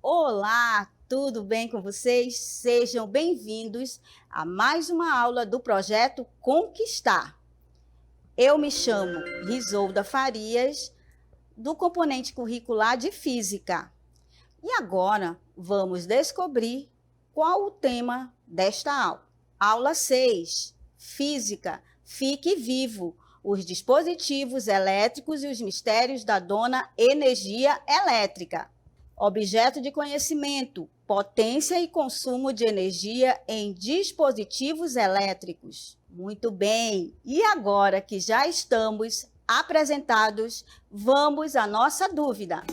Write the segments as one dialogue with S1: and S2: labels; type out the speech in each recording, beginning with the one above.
S1: Olá, tudo bem com vocês? Sejam bem-vindos a mais uma aula do projeto Conquistar. Eu me chamo Risolda Farias, do componente curricular de Física. E agora vamos descobrir qual o tema desta aula. Aula 6, Física, Fique Vivo, os dispositivos elétricos e os mistérios da dona energia elétrica. Objeto de conhecimento, potência e consumo de energia em dispositivos elétricos. Muito bem, e agora que já estamos apresentados, vamos à nossa dúvida.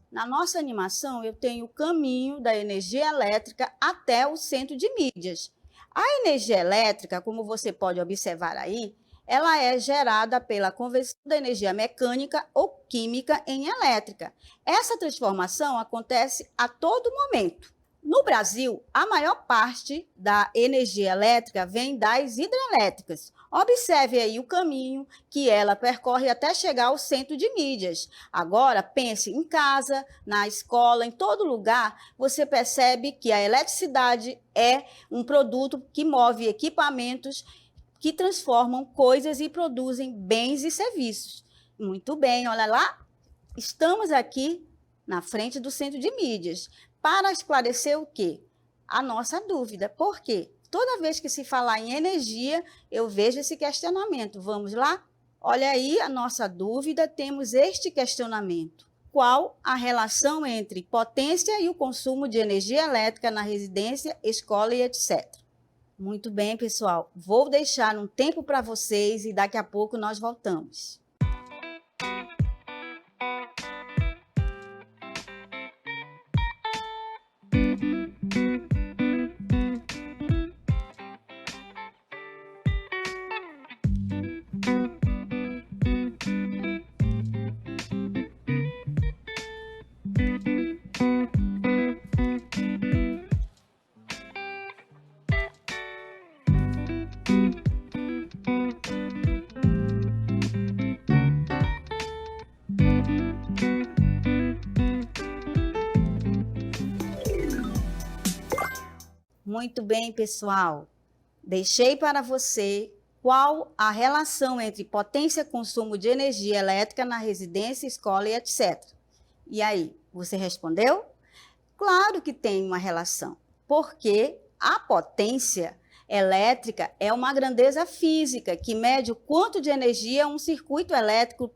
S1: Na nossa animação, eu tenho o caminho da energia elétrica até o centro de mídias. A energia elétrica, como você pode observar aí, ela é gerada pela conversão da energia mecânica ou química em elétrica. Essa transformação acontece a todo momento. No Brasil, a maior parte da energia elétrica vem das hidrelétricas. Observe aí o caminho que ela percorre até chegar ao centro de mídias. Agora, pense em casa, na escola, em todo lugar, você percebe que a eletricidade é um produto que move equipamentos que transformam coisas e produzem bens e serviços. Muito bem, olha lá, estamos aqui na frente do centro de mídias para esclarecer o quê? A nossa dúvida. Por quê? Toda vez que se falar em energia, eu vejo esse questionamento. Vamos lá? Olha aí a nossa dúvida, temos este questionamento. Qual a relação entre potência e o consumo de energia elétrica na residência, escola e etc.? Muito bem, pessoal. Vou deixar um tempo para vocês e daqui a pouco nós voltamos. Muito bem, pessoal. Deixei para você qual a relação entre potência e consumo de energia elétrica na residência, escola e etc. E aí, você respondeu? Claro que tem uma relação, porque a potência elétrica é uma grandeza física que mede o quanto de energia um circuito elétrico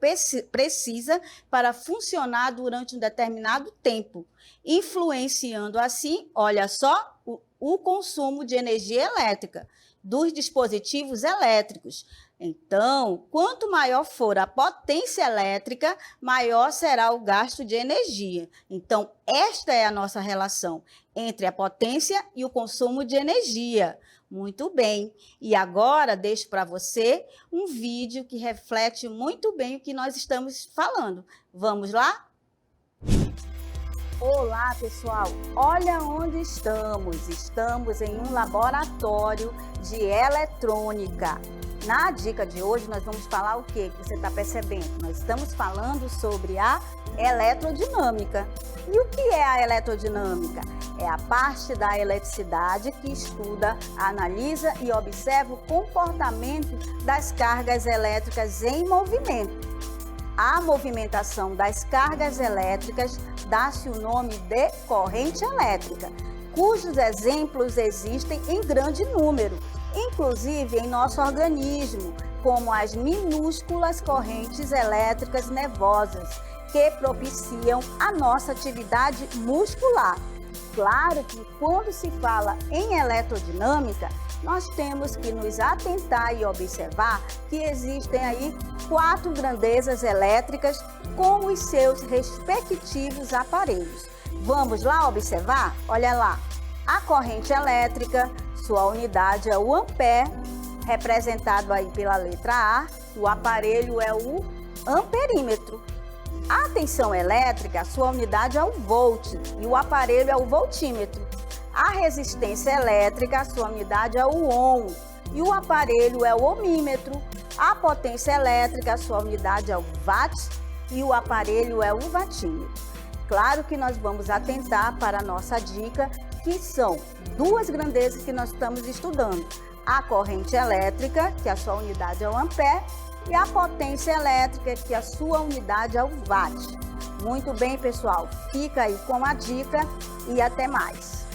S1: precisa para funcionar durante um determinado tempo, influenciando assim, olha só, o consumo de energia elétrica dos dispositivos elétricos. Então, quanto maior for a potência elétrica, maior será o gasto de energia. Então, esta é a nossa relação entre a potência e o consumo de energia. Muito bem. E agora, deixo para você um vídeo que reflete muito bem o que nós estamos falando. Vamos lá? Olá, pessoal! Olha onde estamos. Estamos em um laboratório de eletrônica. Na dica de hoje, nós vamos falar o que você está percebendo? Nós estamos falando sobre a eletrodinâmica. E o que é a eletrodinâmica? É a parte da eletricidade que estuda, analisa e observa o comportamento das cargas elétricas em movimento. A movimentação das cargas elétricas dá-se o nome de corrente elétrica, cujos exemplos existem em grande número, inclusive em nosso organismo, como as minúsculas correntes elétricas nervosas, que propiciam a nossa atividade muscular. Claro que quando se fala em eletrodinâmica, nós temos que nos atentar e observar que existem aí 4 grandezas elétricas com os seus respectivos aparelhos. Vamos lá observar? Olha lá, a corrente elétrica, sua unidade é o ampere, representado aí pela letra A, O aparelho é o amperímetro. A tensão elétrica, a sua unidade é o volt e o aparelho é o voltímetro. A resistência elétrica, a sua unidade é o ohm e o aparelho é o ohmímetro. A potência elétrica, a sua unidade é o watt e o aparelho é o wattímetro. Claro que nós vamos atentar para a nossa dica, que são duas grandezas que nós estamos estudando. A corrente elétrica, que a sua unidade é o ampere, e a potência elétrica, que a sua unidade é o watt. Muito bem, pessoal, fica aí com a dica e até mais.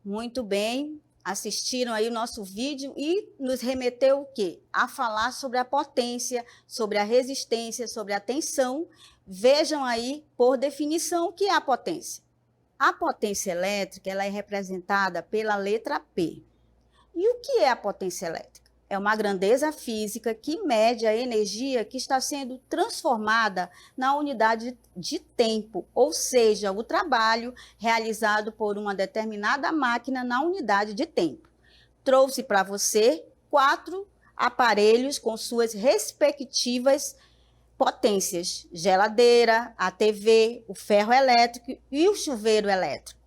S1: Muito bem, assistiram aí o nosso vídeo e nos remeteu o quê? A falar sobre a potência, sobre a resistência, sobre a tensão. Vejam aí, por definição, o que é a potência. A potência elétrica ela é representada pela letra P. E o que é a potência elétrica? É uma grandeza física que mede a energia que está sendo transformada na unidade de tempo, ou seja, o trabalho realizado por uma determinada máquina na unidade de tempo. Trouxe para você 4 aparelhos com suas respectivas potências: geladeira, a TV, o ferro elétrico e o chuveiro elétrico.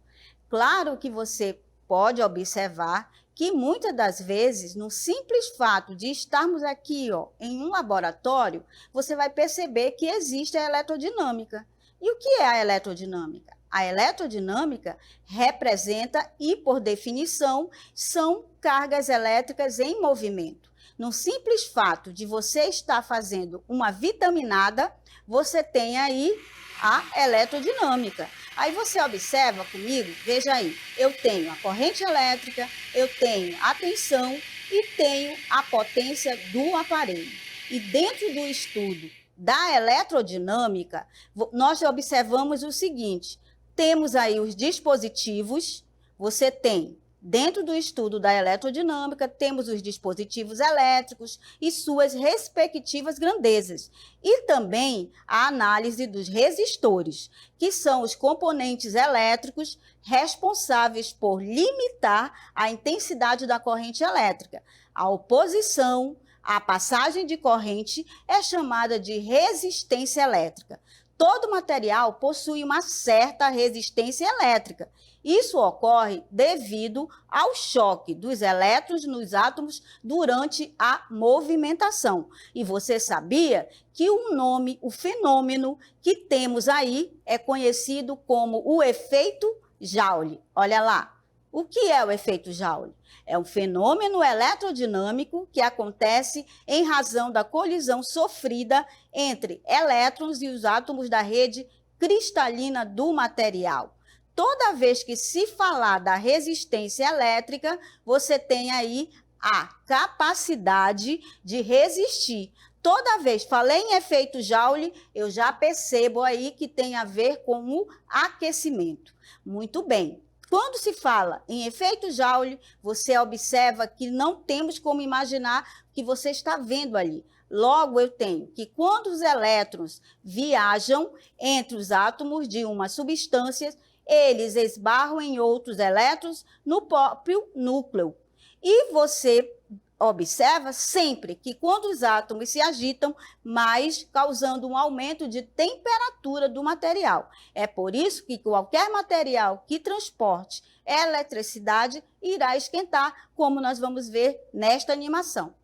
S1: Claro que você pode observar que muitas das vezes, no simples fato de estarmos aqui em um laboratório, você vai perceber que existe a eletrodinâmica. E o que é a eletrodinâmica? A eletrodinâmica representa e, por definição, são cargas elétricas em movimento. No simples fato de você estar fazendo uma vitaminada, você tem aí a eletrodinâmica. Aí você observa comigo, veja aí, eu tenho a corrente elétrica, eu tenho a tensão e tenho a potência do aparelho. E dentro do estudo da eletrodinâmica, nós observamos o seguinte: temos aí os dispositivos, você tem, dentro do estudo da eletrodinâmica, temos os dispositivos elétricos e suas respectivas grandezas. E também a análise dos resistores, que são os componentes elétricos responsáveis por limitar a intensidade da corrente elétrica. A oposição, a passagem de corrente é chamada de resistência elétrica. Todo material possui uma certa resistência elétrica. Isso ocorre devido ao choque dos elétrons nos átomos durante a movimentação. E você sabia que o nome, o fenômeno que temos aí é conhecido como o efeito Joule. Olha lá, o que é o efeito Joule? É um fenômeno eletrodinâmico que acontece em razão da colisão sofrida entre elétrons e os átomos da rede cristalina do material. Toda vez que se falar da resistência elétrica, você tem aí a capacidade de resistir. Toda vez, falei em efeito Joule, eu já percebo aí que tem a ver com o aquecimento. Muito bem. Quando se fala em efeito Joule, você observa que não temos como imaginar o que você está vendo ali. Logo, eu tenho que quando os elétrons viajam entre os átomos de uma substância, eles esbarram em outros elétrons no próprio núcleo. E você observa sempre que quando os átomos se agitam, mais causando um aumento de temperatura do material. É por isso que qualquer material que transporte eletricidade irá esquentar, como nós vamos ver nesta animação.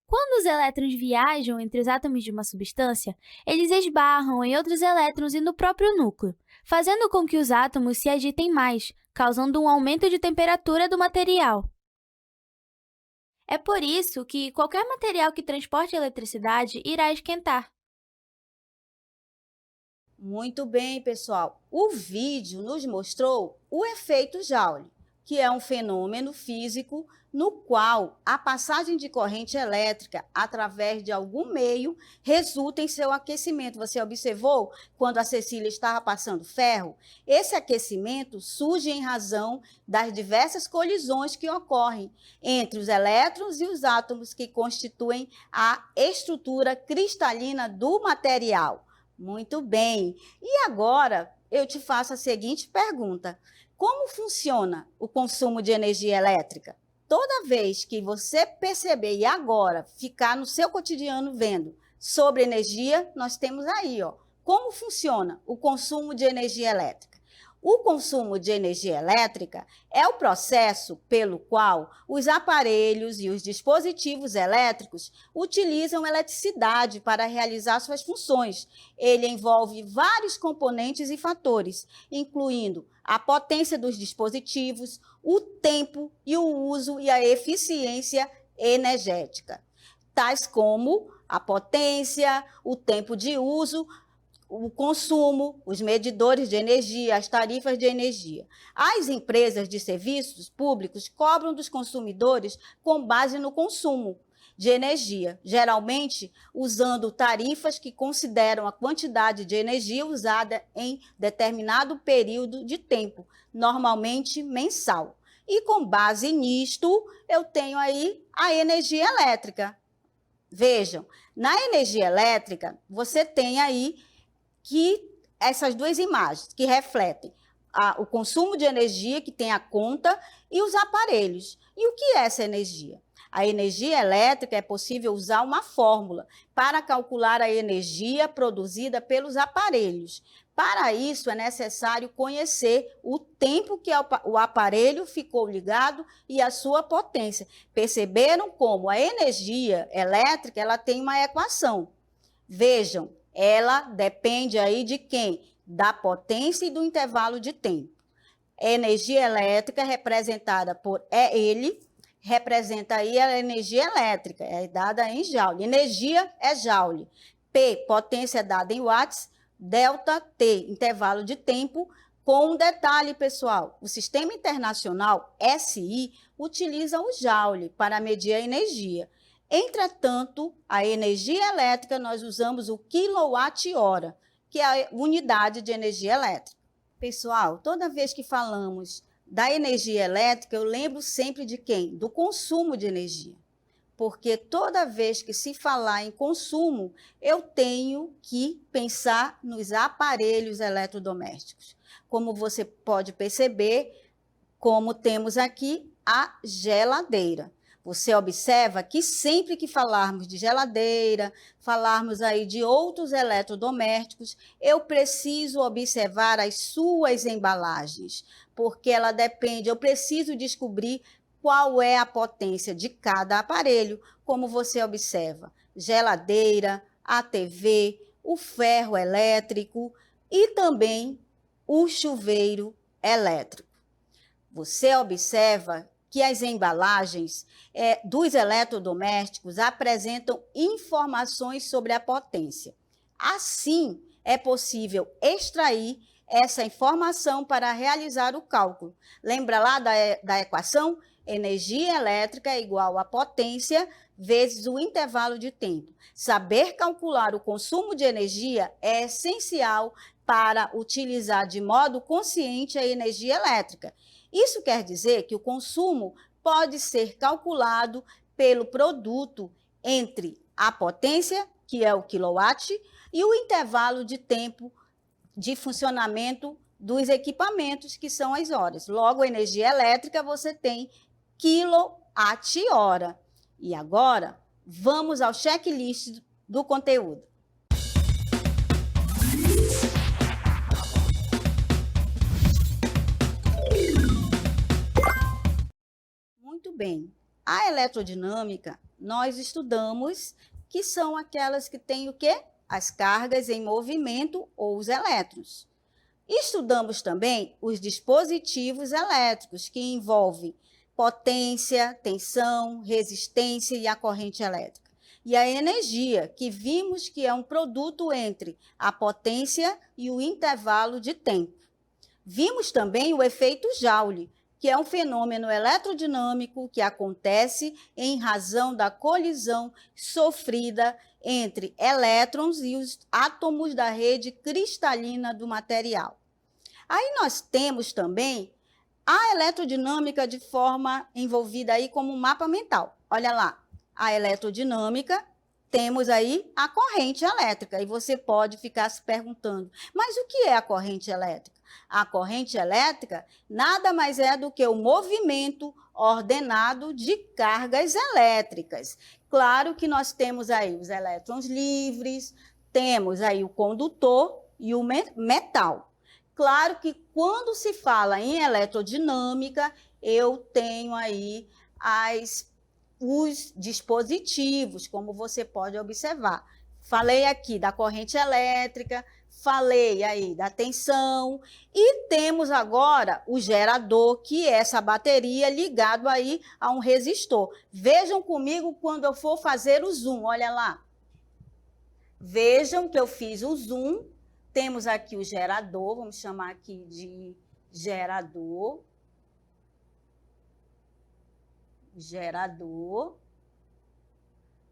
S2: Quando os elétrons viajam entre os átomos de uma substância, eles esbarram em outros elétrons e no próprio núcleo, fazendo com que os átomos se agitem mais, causando um aumento de temperatura do material. É por isso que qualquer material que transporte eletricidade irá esquentar.
S1: Muito bem, pessoal. O vídeo nos mostrou o efeito Joule, que é um fenômeno físico no qual a passagem de corrente elétrica através de algum meio resulta em seu aquecimento. Você observou quando a Cecília estava passando ferro? Esse aquecimento surge em razão das diversas colisões que ocorrem entre os elétrons e os átomos que constituem a estrutura cristalina do material. Muito bem. E agora eu te faço a seguinte pergunta: como funciona o consumo de energia elétrica? toda vez que você perceber e agora ficar no seu cotidiano vendo sobre energia, nós temos aí, ó, como funciona o consumo de energia elétrica. O consumo de energia elétrica é o processo pelo qual os aparelhos e os dispositivos elétricos utilizam eletricidade para realizar suas funções. Ele envolve vários componentes e fatores, incluindo a potência dos dispositivos, o tempo e o uso e a eficiência energética, tais como a potência, o tempo de uso, o consumo, os medidores de energia, as tarifas de energia. As empresas de serviços públicos cobram dos consumidores com base no consumo de energia, geralmente usando tarifas que consideram a quantidade de energia usada em determinado período de tempo, normalmente mensal. E com base nisto, eu tenho aí a energia elétrica. Vejam, na energia elétrica, você tem aí que essas duas imagens que refletem o consumo de energia, que tem a conta, e os aparelhos. E o que é essa energia? A energia elétrica é possível usar uma fórmula para calcular a energia produzida pelos aparelhos. Para isso, é necessário conhecer o tempo que o aparelho ficou ligado e a sua potência. Perceberam como a energia elétrica ela tem uma equação? Vejam, ela depende aí de quem? Da potência e do intervalo de tempo. A energia elétrica é representada por ele, representa aí a energia elétrica, é dada em joule. Energia é joule. P, potência é dada em watts, delta T, intervalo de tempo, com um detalhe, pessoal, o Sistema Internacional, SI, utiliza o joule para medir a energia. Entretanto, a energia elétrica, nós usamos o quilowatt-hora, que é a unidade de energia elétrica. Pessoal, toda vez que falamos da energia elétrica, eu lembro sempre de quem? Do consumo de energia. Porque toda vez que se falar em consumo, eu tenho que pensar nos aparelhos eletrodomésticos. Como você pode perceber, como temos aqui a geladeira. Você observa que sempre que falarmos de geladeira, falarmos aí de outros eletrodomésticos, eu preciso observar as suas embalagens, porque ela depende, eu preciso descobrir qual é a potência de cada aparelho, como você observa, geladeira, a TV, o ferro elétrico e também o chuveiro elétrico. Você observa que as embalagens dos eletrodomésticos apresentam informações sobre a potência. Assim, é possível extrair essa informação para realizar o cálculo. Lembra lá da equação? Energia elétrica é igual a potência vezes o intervalo de tempo. Saber calcular o consumo de energia é essencial para utilizar de modo consciente a energia elétrica. Isso quer dizer que o consumo pode ser calculado pelo produto entre a potência, que é o quilowatt, e o intervalo de tempo de funcionamento dos equipamentos, que são as horas. Logo, a energia elétrica você tem quilowatt-hora. E agora, vamos ao checklist do conteúdo. Muito bem. A eletrodinâmica, nós estudamos que são aquelas que têm o quê? As cargas em movimento ou os elétrons. Estudamos também os dispositivos elétricos, que envolvem potência, tensão, resistência e a corrente elétrica. E a energia, que vimos que é um produto entre a potência e o intervalo de tempo. Vimos também o efeito Joule, que é um fenômeno eletrodinâmico que acontece em razão da colisão sofrida entre elétrons e os átomos da rede cristalina do material. Aí nós temos também a eletrodinâmica de forma envolvida aí como um mapa mental. Olha lá, a eletrodinâmica temos aí a corrente elétrica. E você pode ficar se perguntando, mas o que é a corrente elétrica? A corrente elétrica nada mais é do que o movimento ordenado de cargas elétricas. Claro que nós temos aí os elétrons livres, temos aí o condutor e o metal. Claro que quando se fala em eletrodinâmica, eu tenho aí os dispositivos, como você pode observar. Falei aqui da corrente elétrica, falei aí da tensão e temos agora o gerador, que é essa bateria ligado aí a um resistor. Vejam comigo quando eu for fazer o zoom, olha lá. Vejam que eu fiz o zoom, temos aqui o gerador, vamos chamar aqui de gerador. Gerador.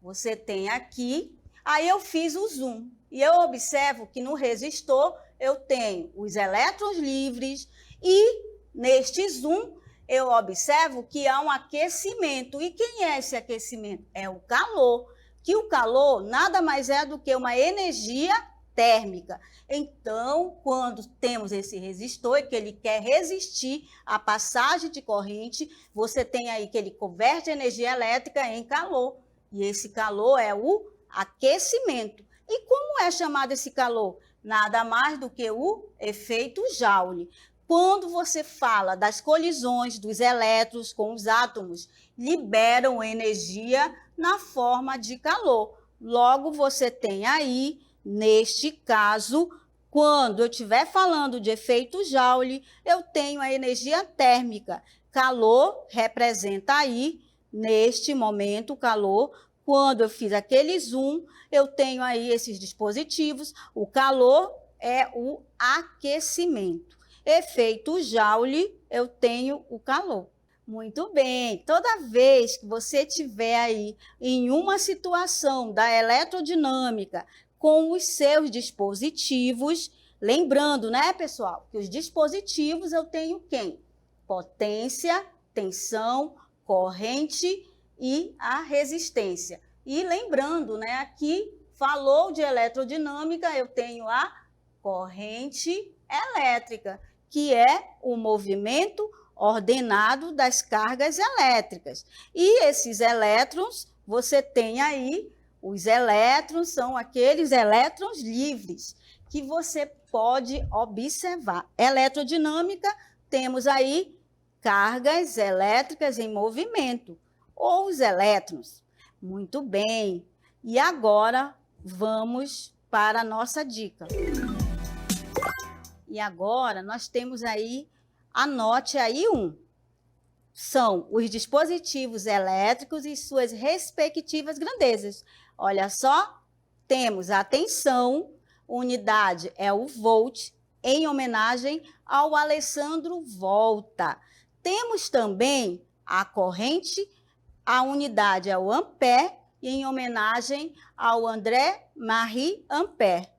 S1: Você tem aqui, aí eu fiz o zoom. E eu observo que no resistor eu tenho os elétrons livres e neste zoom eu observo que há um aquecimento. E quem é esse aquecimento? É o calor. Que o calor nada mais é do que uma energia térmica. Então, quando temos esse resistor e que ele quer resistir à passagem de corrente, você tem aí que ele converte a energia elétrica em calor. E esse calor é o aquecimento. E como é chamado esse calor? Nada mais do que o efeito Joule. Quando você fala das colisões dos elétrons com os átomos, liberam energia na forma de calor. Logo, você tem aí, neste caso, quando eu estiver falando de efeito Joule, eu tenho a energia térmica. Calor representa aí, neste momento, o calor. Quando eu fiz aquele zoom, eu tenho aí esses dispositivos. O calor é o aquecimento. Efeito Joule, eu tenho o calor. Muito bem, toda vez que você estiver aí em uma situação da eletrodinâmica com os seus dispositivos, lembrando, né, pessoal, que os dispositivos eu tenho quem? Potência, tensão, corrente e a resistência. E lembrando, né, aqui falou de eletrodinâmica, eu tenho a corrente elétrica, que é o movimento ordenado das cargas elétricas. E esses elétrons, você tem aí, os elétrons são aqueles elétrons livres que você pode observar. Eletrodinâmica, temos aí cargas elétricas em movimento, ou os elétrons. Muito bem. E agora, vamos para a nossa dica. E agora, nós temos aí, anote aí são os dispositivos elétricos e suas respectivas grandezas. Olha só, temos a tensão, unidade é o volt, em homenagem ao Alessandro Volta. Temos também a corrente, a unidade é o ampere, e em homenagem ao André-Marie Ampère.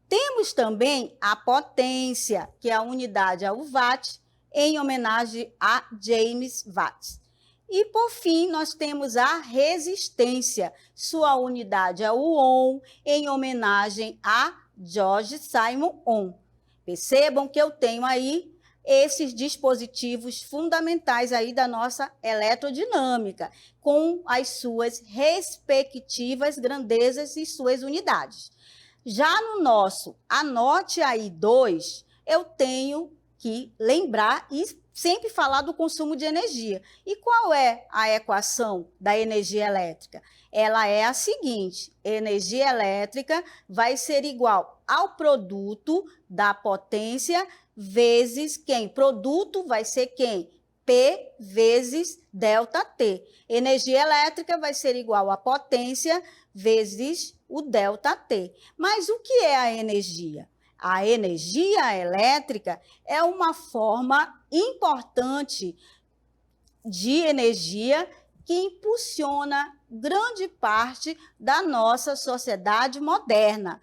S1: Temos também a potência, que a unidade é o watt, em homenagem a James Watt. E, por fim, nós temos a resistência. Sua unidade é o ohm, em homenagem a George Simon Ohm. Percebam que eu tenho aí esses dispositivos fundamentais aí da nossa eletrodinâmica, com as suas respectivas grandezas e suas unidades. Já no nosso anote aí 2, eu tenho que lembrar e sempre falar do consumo de energia. E qual é a equação da energia elétrica? Ela é a seguinte: energia elétrica vai ser igual ao produto da potência vezes quem? Produto vai ser quem? P vezes ΔT. Energia elétrica vai ser igual a potência vezes o ΔT. Mas o que é a energia? A energia elétrica é uma forma importante de energia que impulsiona grande parte da nossa sociedade moderna.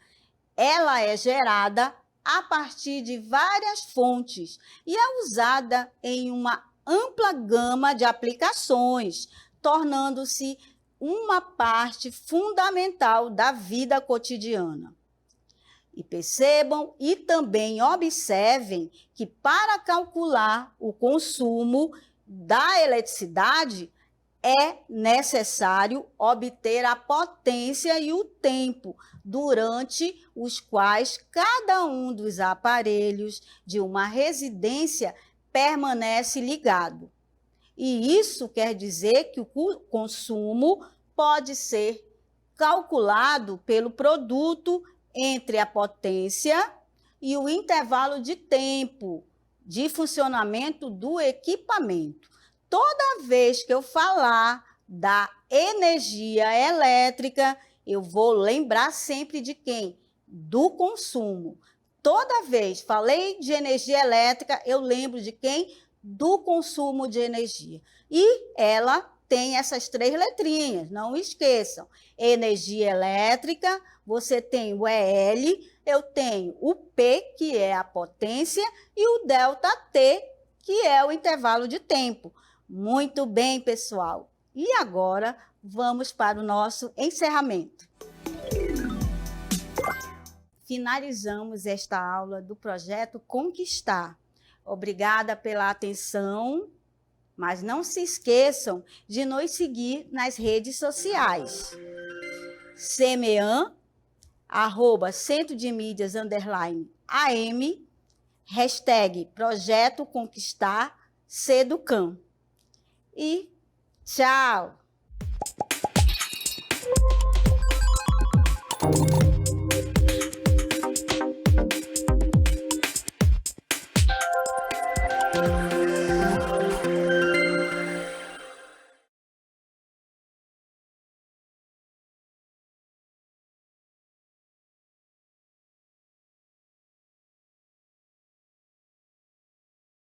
S1: Ela é gerada a partir de várias fontes e é usada em uma ampla gama de aplicações, tornando-se uma parte fundamental da vida cotidiana. E percebam e também observem que para calcular o consumo da eletricidade é necessário obter a potência e o tempo durante os quais cada um dos aparelhos de uma residência permanece ligado. E isso quer dizer que o consumo pode ser calculado pelo produto entre a potência e o intervalo de tempo de funcionamento do equipamento. Toda vez que eu falar da energia elétrica, eu vou lembrar sempre de quem? Do consumo. Toda vez falei de energia elétrica, eu lembro de quem? Do consumo de energia. E ela tem essas 3 letrinhas, não esqueçam. Energia elétrica, você tem o EL, eu tenho o P, que é a potência, e o ΔT, que é o intervalo de tempo. Muito bem, pessoal. E agora, vamos para o nosso encerramento. Finalizamos esta aula do projeto Conquistar. Obrigada pela atenção, mas não se esqueçam de nos seguir nas redes sociais. CMEAN, @Centro de Mídias _AM, hashtag Projeto Conquistar Seducam. E tchau!